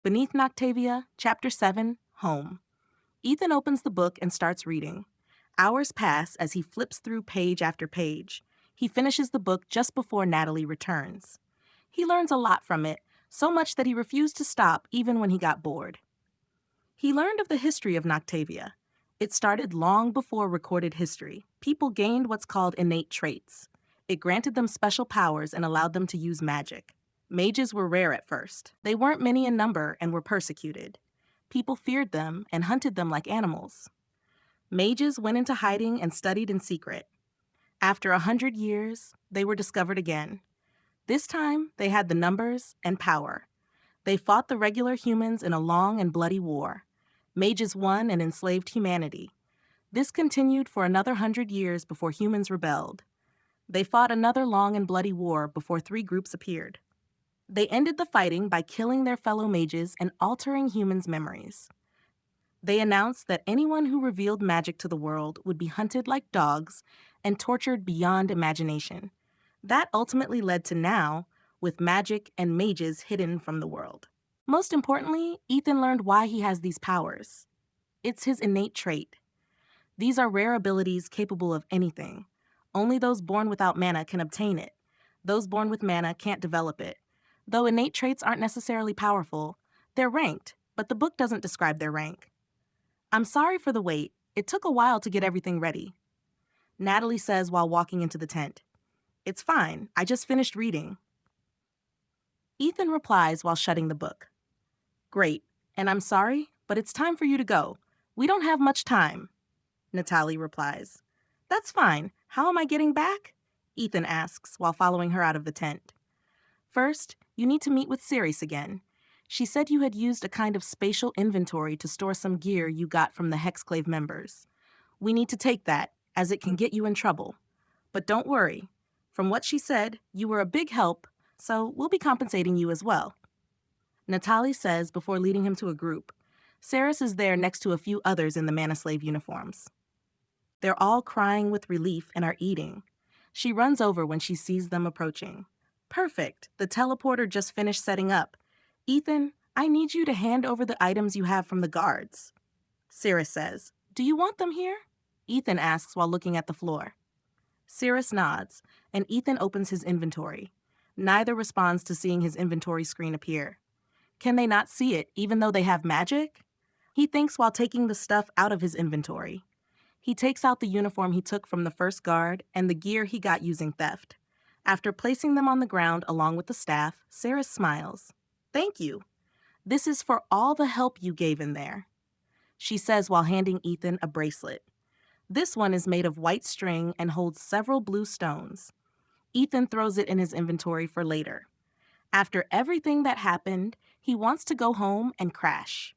Beneath Noctavia, Chapter 7, Home. Ethan opens the book and starts reading. Hours pass as he flips through page after page. He finishes the book just before Natalie returns. He learns a lot from it, so much that he refused to stop even when he got bored. He learned of the history of Noctavia. It started long before recorded history. People gained what's called innate traits. It granted them special powers and allowed them to use magic. Mages were rare at first. They weren't many in number and were persecuted. People feared them and hunted them like animals. Mages went into hiding and studied in secret. After 100 years, they were discovered again. This time, they had the numbers and power. They fought the regular humans in a long and bloody war. Mages won and enslaved humanity. This continued for another 100 years before humans rebelled. They fought another long and bloody war before 3 groups appeared. They ended the fighting by killing their fellow mages and altering humans' memories. They announced that anyone who revealed magic to the world would be hunted like dogs and tortured beyond imagination. That ultimately led to now, with magic and mages hidden from the world. Most importantly, Ethan learned why he has these powers. It's his innate trait. These are rare abilities capable of anything. Only those born without mana can obtain it. Those born with mana can't develop it. Though innate traits aren't necessarily powerful, they're ranked, but the book doesn't describe their rank. I'm sorry for the wait. It took a while to get everything ready. Natalie says while walking into the tent. It's fine. I just finished reading. Ethan replies while shutting the book. Great, and I'm sorry, but it's time for you to go. We don't have much time. Natalie replies. That's fine. How am I getting back? Ethan asks while following her out of the tent. First, you need to meet with Ceres again. She said you had used a kind of spatial inventory to store some gear you got from the Hexclave members. We need to take that, as it can get you in trouble. But don't worry. From what she said, you were a big help, so we'll be compensating you as well. Natalie says before leading him to a group. Ceres is there next to a few others in the Manislave uniforms. They're all crying with relief and are eating. She runs over when she sees them approaching. Perfect. The teleporter just finished setting up. Ethan, I need you to hand over the items you have from the guards. Ceres says, Do you want them here? Ethan asks while looking at the floor. Ceres nods, and Ethan opens his inventory. Neither responds to seeing his inventory screen appear. Can they not see it, even though they have magic? He thinks while taking the stuff out of his inventory. He takes out the uniform he took from the first guard and the gear he got using theft. After placing them on the ground along with the staff, Ceres smiles. Thank you. This is for all the help you gave in there. She says while handing Ethan a bracelet. This one is made of white string and holds several blue stones. Ethan throws it in his inventory for later. After everything that happened, he wants to go home and crash.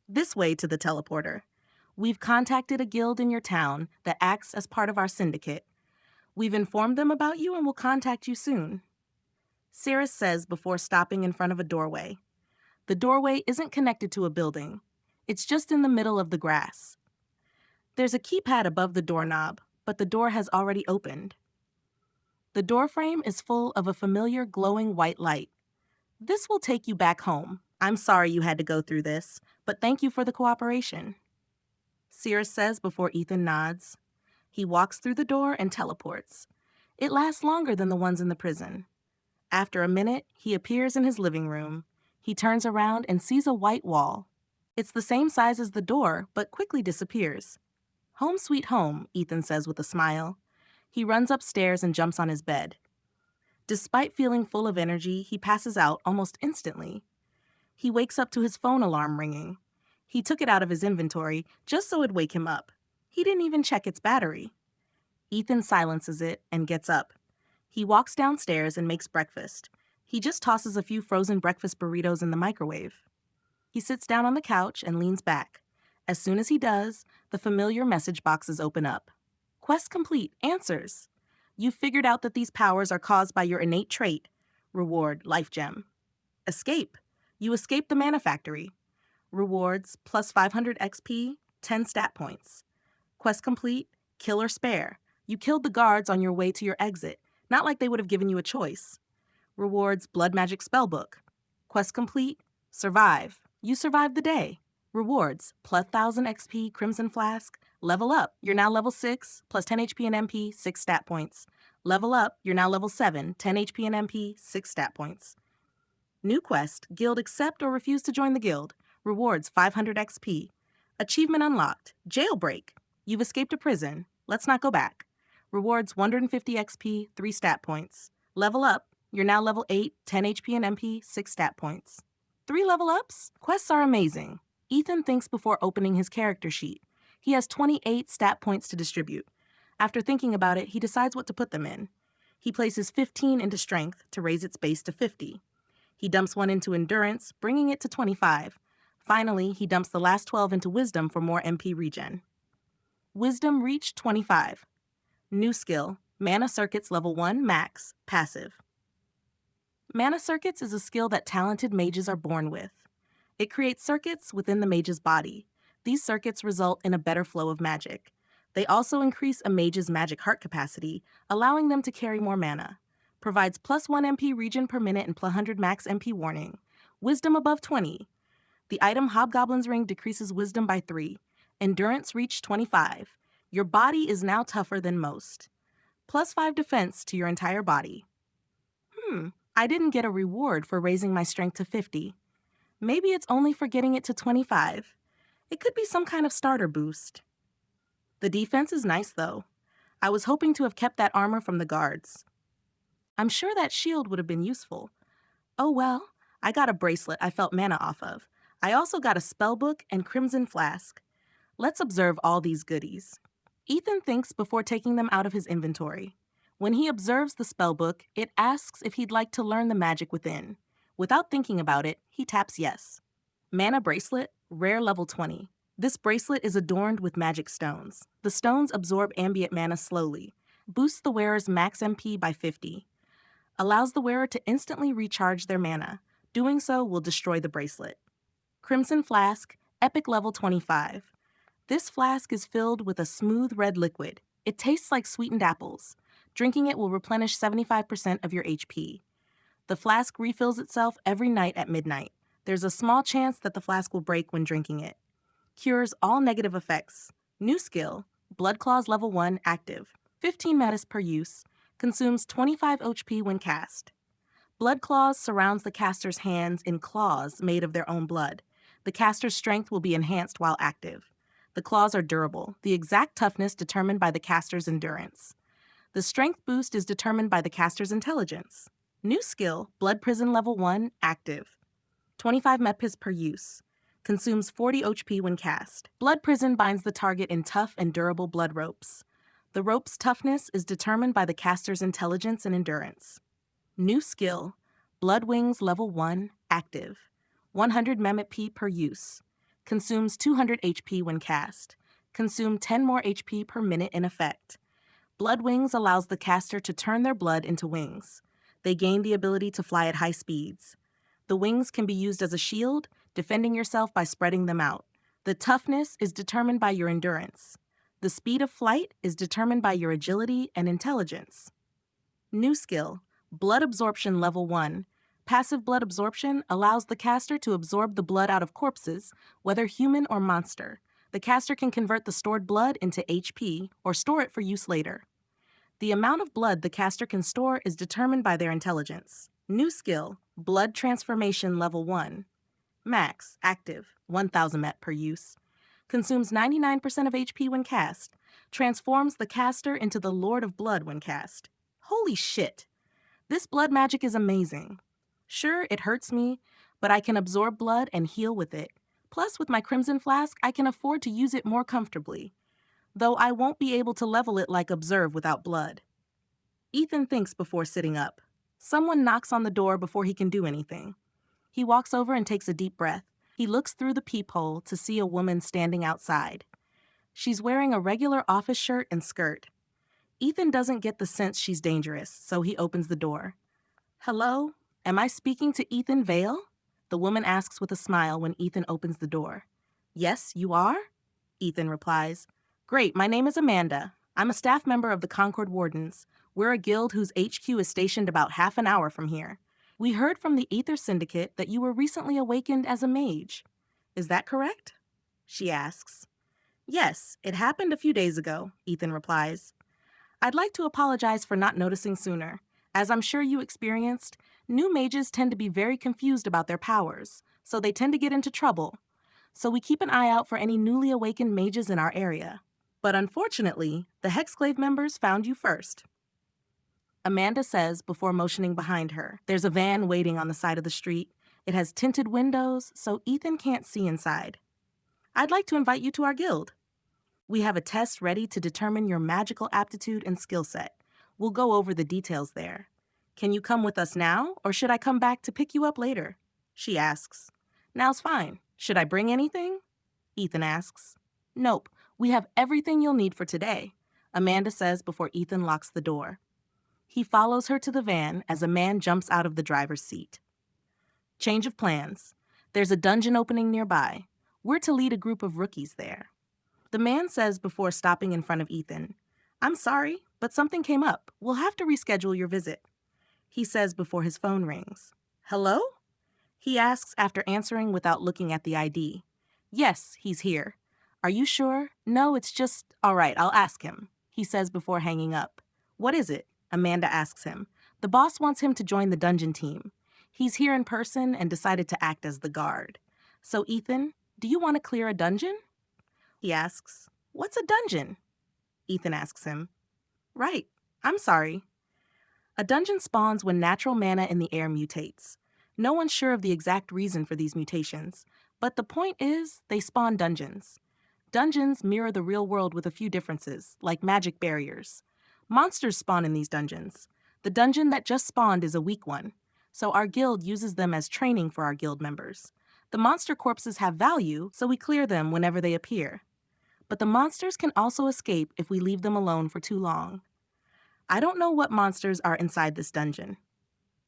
This way to the teleporter. We've contacted a guild in your town that acts as part of our syndicate. We've informed them about you and will contact you soon. Ceres says before stopping in front of a doorway. The doorway isn't connected to a building. It's just in the middle of the grass. There's a keypad above the doorknob, but the door has already opened. The doorframe is full of a familiar glowing white light. This will take you back home. I'm sorry you had to go through this, but thank you for the cooperation. Ceres says before Ethan nods. He walks through the door and teleports. It lasts longer than the ones in the prison. After a minute, he appears in his living room. He turns around and sees a white wall. It's the same size as the door, but quickly disappears. Home sweet home, Ethan says with a smile. He runs upstairs and jumps on his bed. Despite feeling full of energy, he passes out almost instantly. He wakes up to his phone alarm ringing. He took it out of his inventory just so it'd wake him up. He didn't even check its battery. Ethan silences it and gets up. He walks downstairs and makes breakfast. He just tosses a few frozen breakfast burritos in the microwave. He sits down on the couch and leans back. As soon as he does, the familiar message boxes open up. Quest complete. Answers. You figured out that these powers are caused by your innate trait. Reward, life gem. Escape. You escaped the mana factory. Rewards, plus 500 XP, 10 stat points. Quest complete. Kill or spare. You killed the guards on your way to your exit, not like they would have given you a choice. Rewards, blood magic spellbook. Quest complete. Survive. You survived the day. Rewards, plus 1000 XP, Crimson Flask. Level up. You're now level 6, plus 10 HP and MP, 6 stat points. Level up. You're now level 7, 10 HP and MP, 6 stat points. New quest, Guild accept or refuse to join the guild. Rewards, 500 XP. Achievement unlocked, Jailbreak. You've escaped a prison. Let's not go back. Rewards, 150 XP, 3 stat points. Level up. You're now level 8, 10 HP and MP, 6 stat points. 3 level ups? Quests are amazing. Ethan thinks before opening his character sheet. He has 28 stat points to distribute. After thinking about it, he decides what to put them in. He places 15 into Strength to raise its base to 50. He dumps 1 into Endurance, bringing it to 25. Finally, he dumps the last 12 into Wisdom for more MP regen. Wisdom reached 25. New skill, Mana Circuits level 1 max, passive. Mana Circuits is a skill that talented mages are born with. It creates circuits within the mage's body. These circuits result in a better flow of magic. They also increase a mage's magic heart capacity, allowing them to carry more mana. Provides plus 1 MP regen per minute and plus 100 max MP warning. Wisdom above 20. The item Hobgoblin's Ring decreases wisdom by 3. Endurance reached 25. Your body is now tougher than most. Plus 5 defense to your entire body. I didn't get a reward for raising my strength to 50. Maybe it's only for getting it to 25. It could be some kind of starter boost. The defense is nice, though. I was hoping to have kept that armor from the guards. I'm sure that shield would have been useful. Oh well, I got a bracelet I felt mana off of. I also got a spellbook and Crimson Flask. Let's observe all these goodies. Ethan thinks before taking them out of his inventory. When he observes the spellbook, it asks if he'd like to learn the magic within. Without thinking about it, he taps yes. Mana Bracelet, rare level 20. This bracelet is adorned with magic stones. The stones absorb ambient mana slowly, boosts the wearer's max MP by 50, allows the wearer to instantly recharge their mana. Doing so will destroy the bracelet. Crimson Flask, epic level 25. This flask is filled with a smooth red liquid. It tastes like sweetened apples. Drinking it will replenish 75% of your HP. The flask refills itself every night at midnight. There's a small chance that the flask will break when drinking it. Cures all negative effects. New skill, Blood Claws level 1 active. 15 metas per use. Consumes 25 HP when cast. Blood Claws surrounds the caster's hands in claws made of their own blood. The caster's strength will be enhanced while active. The claws are durable, the exact toughness determined by the caster's endurance. The strength boost is determined by the caster's intelligence. New skill, Blood Prison level 1 active. 25 metas per use. Consumes 40 HP when cast. Blood Prison binds the target in tough and durable blood ropes. The rope's toughness is determined by the caster's intelligence and endurance. New skill, Blood Wings level 1 active. 100 MP per use. Consumes 200 HP when cast. Consume 10 more HP per minute in effect. Blood Wings allows the caster to turn their blood into wings. They gain the ability to fly at high speeds. The wings can be used as a shield, defending yourself by spreading them out. The toughness is determined by your endurance. The speed of flight is determined by your agility and intelligence. New skill, Blood Absorption level 1. Passive blood absorption allows the caster to absorb the blood out of corpses, whether human or monster. The caster can convert the stored blood into HP or store it for use later. The amount of blood the caster can store is determined by their intelligence. New skill, Blood Transformation level 1. Max, active, 1000 MET per use. Consumes 99% of HP when cast. Transforms the caster into the Lord of Blood when cast. Holy shit! This blood magic is amazing. Sure, it hurts me, but I can absorb blood and heal with it. Plus, with my Crimson Flask, I can afford to use it more comfortably. Though I won't be able to level it like Observe without blood. Ethan thinks before sitting up. Someone knocks on the door before he can do anything. He walks over and takes a deep breath. He looks through the peephole to see a woman standing outside. She's wearing a regular office shirt and skirt. Ethan doesn't get the sense she's dangerous, so he opens the door. Hello? Am I speaking to Ethan Vale? The woman asks with a smile when Ethan opens the door. Yes, you are? Ethan replies. Great, my name is Amanda. I'm a staff member of the Concord Wardens. We're a guild whose HQ is stationed about half an hour from here. We heard from the Ether Syndicate that you were recently awakened as a mage. Is that correct? She asks. Yes, it happened a few days ago, Ethan replies. I'd like to apologize for not noticing sooner. As I'm sure you experienced, new mages tend to be very confused about their powers, so they tend to get into trouble. So we keep an eye out for any newly awakened mages in our area. But unfortunately, the Hexclave members found you first. Amanda says before motioning behind her. There's a van waiting on the side of the street. It has tinted windows, so Ethan can't see inside. I'd like to invite you to our guild. We have a test ready to determine your magical aptitude and skill set. We'll go over the details there. Can you come with us now, or should I come back to pick you up later? She asks. Now's fine. Should I bring anything? Ethan asks. Nope, we have everything you'll need for today, Amanda says before Ethan locks the door. He follows her to the van as a man jumps out of the driver's seat. Change of plans. There's a dungeon opening nearby. We're to lead a group of rookies there. The man says before stopping in front of Ethan, I'm sorry, but something came up. We'll have to reschedule your visit. He says before his phone rings. Hello? He asks after answering without looking at the ID. Yes, he's here. Are you sure? No, it's just, all right, I'll ask him. He says before hanging up. What is it? Amanda asks him. The boss wants him to join the dungeon team. He's here in person and decided to act as the guard. So, Ethan, do you want to clear a dungeon? He asks. What's a dungeon? Ethan asks him. Right. I'm sorry. A dungeon spawns when natural mana in the air mutates. No one's sure of the exact reason for these mutations, but the point is they spawn dungeons. Dungeons mirror the real world with a few differences, like magic barriers. Monsters spawn in these dungeons. The dungeon that just spawned is a weak one, so our guild uses them as training for our guild members. The monster corpses have value, so we clear them whenever they appear. But the monsters can also escape if we leave them alone for too long. I don't know what monsters are inside this dungeon.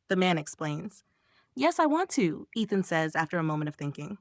The man explains. Yes, I want to, Ethan says after a moment of thinking.